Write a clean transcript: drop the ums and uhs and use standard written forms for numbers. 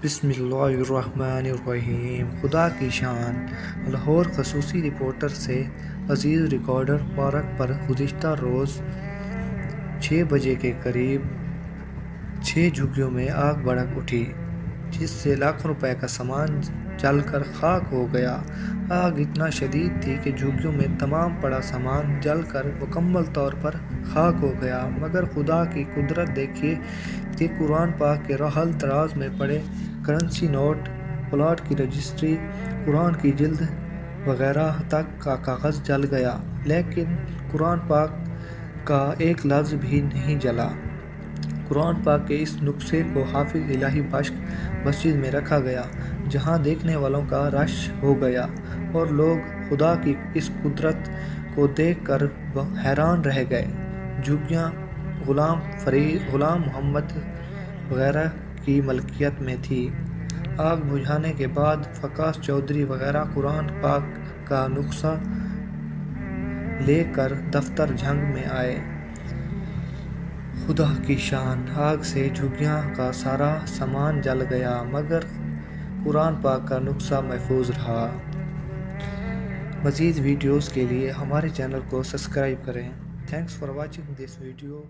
بسم اللہ الرحمن الرحیم۔ خدا کی شان۔ لاہور خصوصی رپورٹر سے عزیز ریکارڈر پارک پر گزشتہ روز 6 بجے کے قریب 6 جھگیوں میں آگ بھڑک اٹھی، جس سے لاکھوں روپے کا سامان جل کر خاک ہو گیا۔ آگ اتنا شدید تھی کہ جھگیوں میں تمام پڑا سامان جل کر مکمل طور پر خاک ہو گیا، مگر خدا کی قدرت دیکھیے کہ قرآن پاک کے رحل دراز میں پڑے کرنسی نوٹ، پلاٹ کی رجسٹری، قرآن کی جلد وغیرہ تک کا کاغذ جل گیا، لیکن قرآن پاک کا ایک لفظ بھی نہیں جلا۔ قرآن پاک کے اس نسخے کو حافظ الہی بخش مسجد میں رکھا گیا، جہاں دیکھنے والوں کا رش ہو گیا اور لوگ خدا کی اس قدرت کو دیکھ کر حیران رہ گئے۔ جھگیاں غلام محمد وغیرہ کی ملکیت میں تھی۔ آگ بجھانے کے بعد فقاص چودھری وغیرہ قرآن پاک کا نسخہ لے کر دفتر جنگ میں آئے۔ خدا کی شان۔ آگ سے جھگیاں کا سارا سامان جل گیا، مگر قرآن پاک کا نسخہ محفوظ رہا۔ مزید ویڈیوز کے لیے ہمارے چینل کو سبسکرائب کریں۔ Thanks for watching this video.